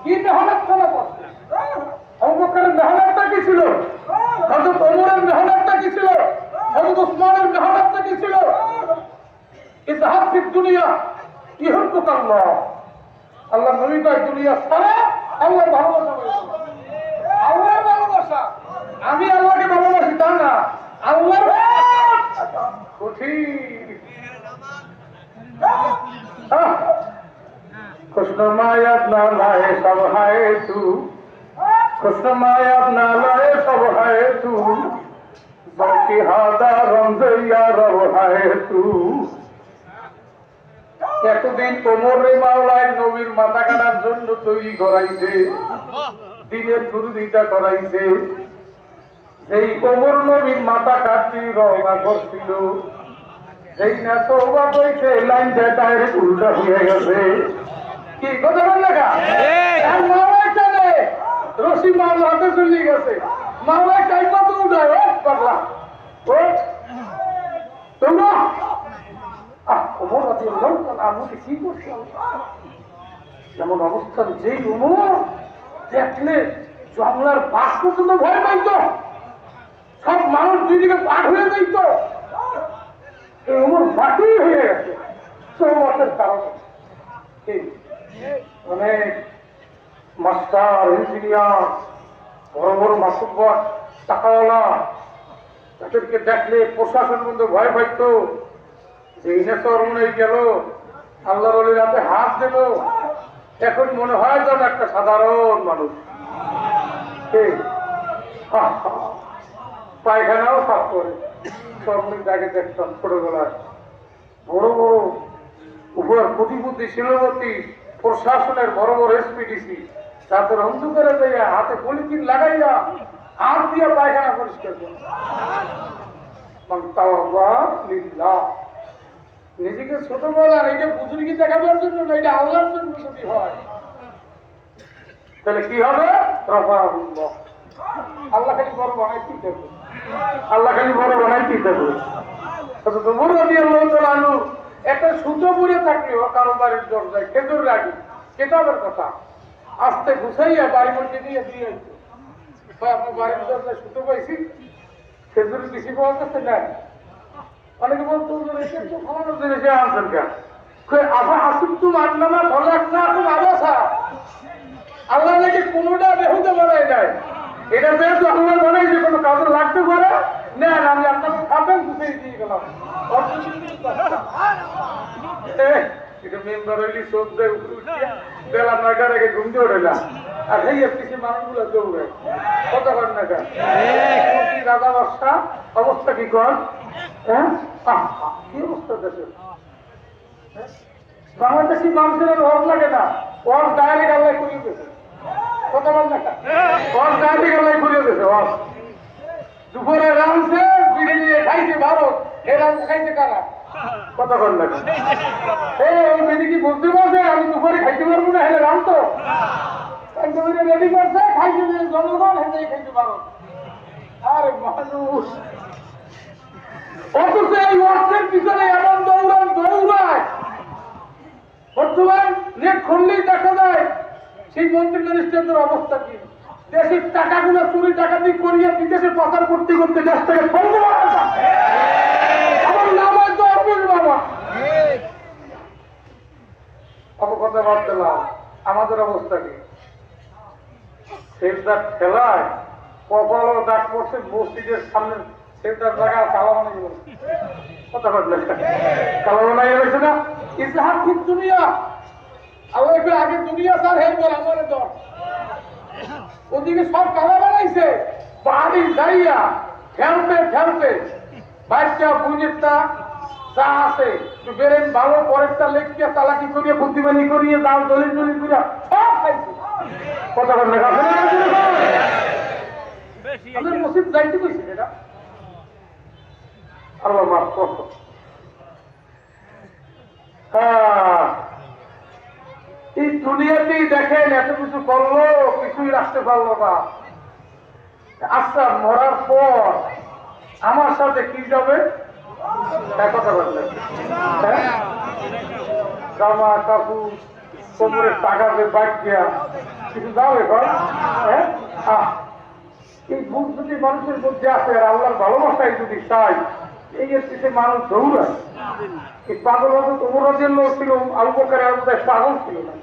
কি মেহনত করে করছে? আবু বকরের মেহনতটা কি ছিল? হযরত ওমরের মেহনতটা কি ছিল? হযরত উসমানের মেহনতটা কি ছিল? ইজহাদ ফি দুনিয়া ইহুব্বুকাল্লাহ। আল্লাহ নবী কয় দুনিয়া ছাড়া আল্লাহর ভালোবাসা পাইবো। আল্লাহর ভালোবাসা, আমি আল্লাহকে ভালোবাসি তা না, আল্লাহর কঠিন। खुशनुमाया अपना लाए सब है तू, खुशनुमाया अपना लाए सब है तू, बाकी हादा रमजैया रब है तू। এতদিন কোমরে মাওলায় নবীর মাথা কাটার জন্য তৈরি করাইছে, দিনের বিরোধিতা করাইছে। সেই কোমর নবীর মাথা কাটতে রওনা করছিল, এই না তওবা কইছে লাইনটা ডাইরেক্ট উল্টা হয়ে গেছে। কি কথা বল লেখা মাওলায় চলে রশি মাওলা হাতে চলে গেছে, মাওলায় কাইমা তো উঠায় ও পাগলা ও তোমরা ওমর রাদিয়াল্লাহু তাআলা আনহু কি করছে? যেমন অবস্থান যেই ওমর দেখলে জঙ্গলার বাস পর্যন্ত ভয় পাইত, সব মানুষ দুইদিকে পার হয়ে যাইত। এই ওমর বাকি হয়ে গেছে সৌমতের কারণে। অনেক মাস্টার, ইঞ্জিনিয়ার, বড় বড় মাসুব্বর, টাকাওয়ালা, তাদেরকে দেখলে প্রশাসন বন্ধু ভয় পাইত যে ইনেশ্বর মনে গেল, আল্লাহর ওলির হাতে হাত দেব। এখন মনে হয় যেন একটা সাধারণ মানুষ। পায়খানাও সাফ করে সব জায়গায় দেখতাম ছোটবেলায়। বড় বড় উপর প্রতিপত্তি শিলবতী প্রশাসনের বড় বড় এসপিডিসি তাদের অন্ধকারে যাইয়া হাতে পলিথিন লাগাইয়া হাত দিয়ে পায়খানা পরিষ্কার করে। নিজেকে ছোট বলার এটা বুজুর্গি দেখাবার জন্য না, এটা আল্লাহর জন্য যদি হয় তাহলে কি হবে? আল্লাহ খালি বড় বানাইতে থাকবে, আল্লাহ খালি বড় বানাইতে থাকবে। একটা সুতো পরে থাকলেও কারো বাড়ির দরজায় খেজুর রাখি কেতাবের কথা আস্তে গুছাইয়া বাড়ির মধ্যে দিয়ে দিয়ে আপনার বাড়ির দরজায় সুতো পাইছি, খেজুর বেশি পাওয়া যাচ্ছে না। অনেকে বলতো খাওয়ানোর জিনিসে আনছেন কেন? আসুন তুম আন্নামা ভালো একটা খুব আবাসা, আল্লাহ নাকি কোনোটা বেহুতে বানাই যায়। এটা যেহেতু আল্লাহ বানাই যে কোনো কাজে লাগতে পারে না, আমি আপনাকে খাবেন গুছিয়ে দিয়ে গেলাম। এটা মেম্বার হইলি চোখ দেয় বেলা 9টার আগে ঘুম দিয়ে ওঠে না, আর এই কিছু মানুষগুলো দৌড়ে কত করেন না কেন? রাজা বর্ষা অবস্থা কি কর? হ্যাঁ কি অবস্থা দেশে? বাংলাদেশি মানুষের ওয়াজ লাগে না, ওয়াজ ডাইরেক্ট আল্লাহ করিয়ে দিয়েছে। কত বল না ওয়াজ ডাইরেক্ট আল্লাহ করিয়ে দিয়েছে। ওয়াজ দুপুরে রাঁধছে বিড়ি নিয়ে খাইছে ভারত, এ রাঁধ খাইছে কারা? কথা বল না ওই বিড়ি কি বুঝতে পারছে আমি দুপুরে খাইতে পারবো না? হেলে রাঁধতো রেডি করছে, খাইছে জনগণ হেলে খাইতে ভারত। আরে মানুষ অথচ এই ওয়াজের পিছনে এমন দৌড়ায় বর্তমান নেট খুললেই দেখা যায় সেই মন্ত্রী মিনিস্টারদের অবস্থা কি। দেশের টাকাগুলো চুরি টাকা দিয়ে করিয়া বিদেশে পাচার করতে করতে দেশ থেকে বন্ধ আমার নাম হয়তো অরবিন্দ বাবা। কথা ভাবতে আমাদের অবস্থা কি? সেটার খেলায় কপালও দাগ পড়ছে মসজিদের সামনে, সেটার জায়গা কালা বানাই কথা বললে কালা বানাই গেছে না। ইসলাম ঠিক দুনিয়া আল্লাহ আগে দুনিয়া স্যার হেলবার আমার দর ওদিকে সব কালা বানাইছে। বাড়ি দাঁড়িয়া খেলতে খেলতে বাচ্চা বুঝেরটা যা আছে বেরেন ভালো পরেরটা লেখিয়া চালাকি করিয়া বুদ্ধিমানি করিয়ে দাও দলিল দলিল করিয়া সব খাইছে। কথা বললে আমাদের মসজিদ যাইতে কইছে এটা আল্লাহ মাফ করো। এই দুনিয়াতেই দেখেন এত কিছু করলো, কিছুই রাখতে পারলো না। আচ্ছা মরার পর আমার সাথে কি যাবে? কথা বললেন জামা কাপড় কোমরের টাকা যে বাইক দিয়া কিছু দাও এখন হ্যাঁ এই বুক যদি মানুষের মধ্যে আছে আর আল্লাহর ভালোবাসায় যদি চাই এই এর মানুষ দৌড়ায় এই পাগল হতো তোমরা যে লোক ছিল আবু বকর পাগল ছিল না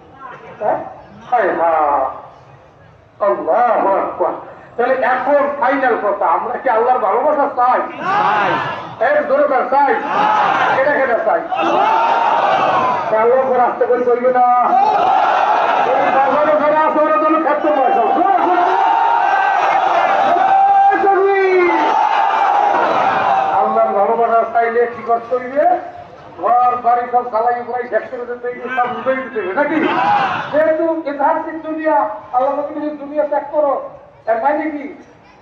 হ্যাঁ আল্লাহু আকবার। তাহলে এখন ফাইনাল কথা, আমরা কি আল্লাহর ভালোবাসা চাই? এর দরকার চাই, কেটে কেটে চাই। আল্লাহ করে আসতে করে চলবে না, ঘরে আসে ওরা জন্য খাদ্য পয়সা আল্লাহর ভালোবাসা চাইলে কি করতে হইবে? ঘর বাড়ি সব সালাই উপরাই শেষ করে দিতে সব উঠেই দিতে হবে নাকি? যেহেতু এধার্থিক দুনিয়া, আল্লাহ যদি দুনিয়া ত্যাগ করো, এর মানে কি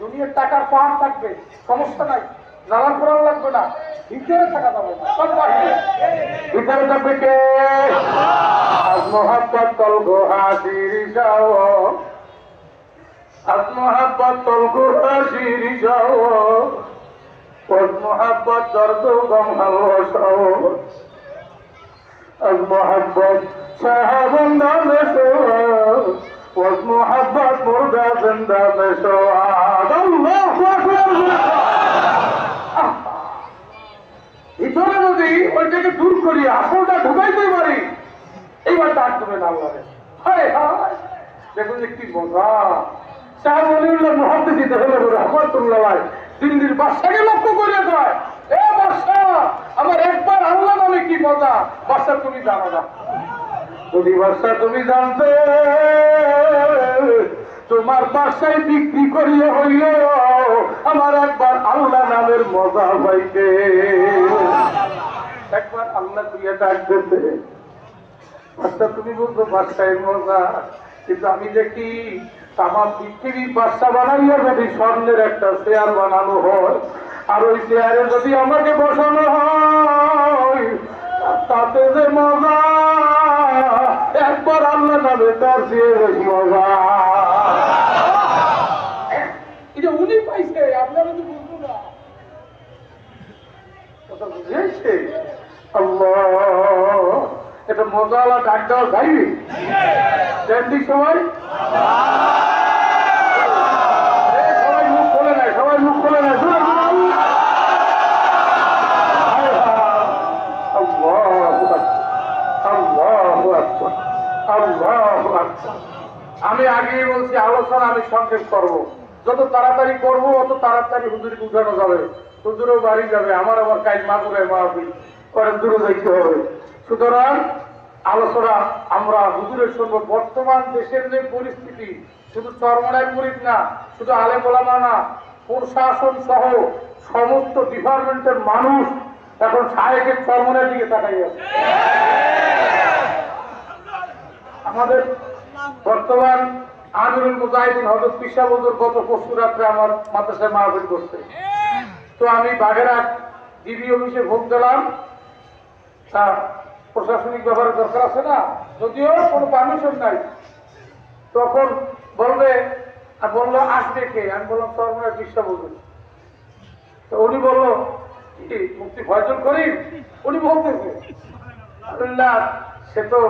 দুনিয়ার টাকার পাহাড় থাকবে, সমস্যা নাই, নালান করার লাগবে না, ভিতরে থাকা যাবে না, সব বাড়বে। ভিতরে থাকবে কে? আজ মোহাব্বত তল গোহাসির যাও, আজ মোহাব্বত তল গোহাসির যাও, ওই মোহাব্বত দর্দ গম ভালোবাসাও, আজ মোহাব্বত সাহাবন্দা মেশো, ওই মোহাব্বত মুর্দা জিন্দা মেশো। ভিতরে যদি ওইটাকে দূর করি, আসলটা ঢুকাইতে পারি, এইবার ডাক দেবে না আল্লাহ। হায় হায়, দেখুন যে কি মজা। শাহ ওলিউল্লাহ মুহাদ্দিস রহমাতুল্লাহ দিল্লির বাদশাকে লক্ষ্য করে যায়, এ বাদশা, আমার একবার আল্লাহ নামে কি মজা, বাদশা তুমি জানো না। যদি বাদশা তুমি জানতে, তোমার বাসায় বিক্রি করিয়ে হইল আমার একবার আল্লাহ নামের মজা পাইতে। একবার আল্লাহ তুই ডাক দিতে, বাদশা তুমি বলছো বাদশাহের মজা, কিন্তু আমি দেখি আমার পৃথিবীর বাদশা বানাইয়া যদি স্বর্ণের একটা চেয়ার বানানো হয়, আর ওই চেয়ারে যদি আমাকে বসানো হয়, তাতে যে মজা, একবার আল্লাহ নামে তার চেয়ে বেশি মজা। এটা উনি পাইছে, আপনারা তো বুঝবো না। কথা বুঝেছে? আল্লাহ, এটা মজা আলা ডাক দেওয়া যাইবে সময়। সবাই মুখ খোলে নাই, সবাই মুখ খোলে নাই। আমি আগেই বলছি আলোচনা আমি সংক্ষেপ করবো, যত তাড়াতাড়ি করবো অত তাড়াতাড়ি হুজুরকে উঠানো যাবে, হুজুরও বাড়ি যাবে, আমার আবার কাজ মাগুরে মাহফিল করে দূরে যাইতে হবে। সুতরাং আলোচনা আমরা হুজুরের সঙ্গে বর্তমান দেশের যে পরিস্থিতি, শুধু চরমনায় পরিত না, শুধু আলেম ওলামা না, প্রশাসন সহ সমস্ত ডিপার্টমেন্টের মানুষ এখন শায়েকের চরমনার দিকে তাকাই আছে। আমাদের বর্তমান আমিরুল মুজাহিদিন হযরত পিসা হুজুর গত পরশু রাত্রে আমার মাদ্রাসায় মাহফিল করছে। তো আমি বাগেরহাট ডিবি অফিসে ভোট দিলাম, তা প্রশাসনিক ব্যাপারে দরকার আছে না, যদিও কোনো পারমিশন নাই। তখন বলবে, বললো আসবে কে? আমি বললাম চরমনার পিসা হুজুর। তো উনি বললো কি মুফতি ফয়জুল করিম? উনি বলতেছে আলহামদুলিল্লাহ, সে তো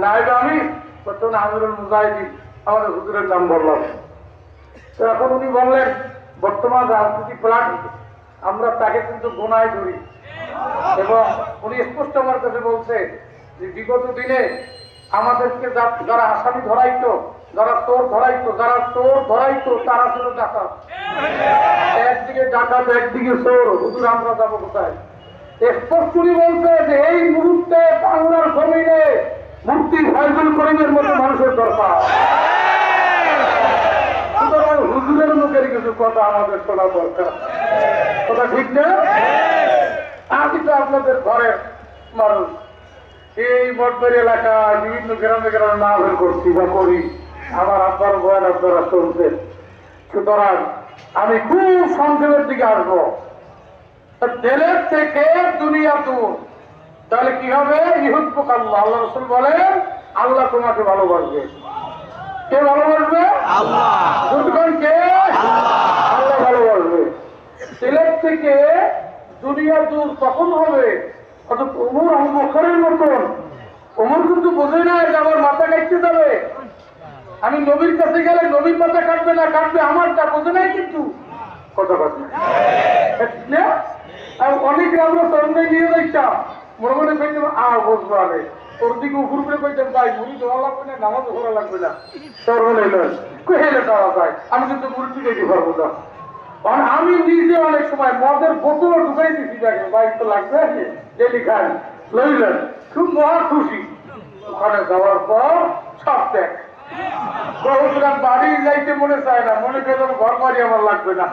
নায়েব আমির, বর্তমানে আমিরুল মুজাহিদিন, আমাদের হুজুরের নাম বললাম। তো এখন উনি বললেন বর্তমান রাজনীতি প্রাণী, আমরা তাকে কিন্তু গোনায় ধরি, এবং উনি স্পষ্ট আমার কাছে বলছে যে বিগত দিনে আমাদেরকে যারা আসামি ধরাইতো, যারা চোর ধরাইতো, তারা ছিল ডাকাত। একদিকে ডাকাত, একদিকে চোর, হুজুর আমরা যাবো কোথায়? স্পষ্ট উনি বলছে যে এই মুহূর্তে বাংলার জমিনে মুফতি ফয়জুল করিমের মতো মানুষের দরকার। সুতরাং হুজুরের মুখের কিছু কথা আমাদের শোনা দরকার, কথা ঠিক না? আমি তো আপনাদের ঘরের মানুষ, এই মঠবাড়ি এলাকায় বিভিন্ন গ্রামে গ্রামে মাহফিল করছি বা করি, আমার আব্বার বয়ান আপনারা শুনছেন। সুতরাং আমি খুব সংক্ষেপের দিকে আসবো। দিলের থেকে দুনিয়া দূর, তাহলে কি হবে? ইহুব্বুক আল্লাহ, আল্লাহ রাসূল বলেন আল্লাহ তোমাকে ভালোবাসবে। কে ভালোবাসবে? আল্লাহ। দুর্গণ কে? আল্লাহ ভালোবাসবে। দিলের থেকে দুনিয়া দূর তখন হবে অর্থাৎ উমর আবু বকরের মতন ওমর কিন্তু বোঝে না যে আমার মাথা কাটতে যাবে, আমি নবীর কাছে গেলে নবীর মাথা কাটবে না, কাটবে আমারটা, বোঝে নাই কিন্তু কথা কথা না। আর অনেক আমরা সরঞ্জাম নিয়ে যাইতাম মনে মনে পেতাম বসবো আরে ওর দিকে উপর করে পেতাম ভাই মুড়ি দেওয়া লাগবে না, নামাজ করা লাগবে না, সরল এলো হেলে দেওয়া যায়, আমি কিন্তু মুড়ি দিতে পারবো না। কারণ আমি নিজে অনেক সময় মদের বোতলও ঢুকাই দিচ্ছি, দেখেন বাইক তো লাগবে আছে ডেলি খান লইলেন, খুব মহা খুশি। ওখানে যাওয়ার পর সব ত্যাগ বাড়ি যাইতে মনে চায় না, মনে করে ঘর বাড়ি আমার লাগবে না।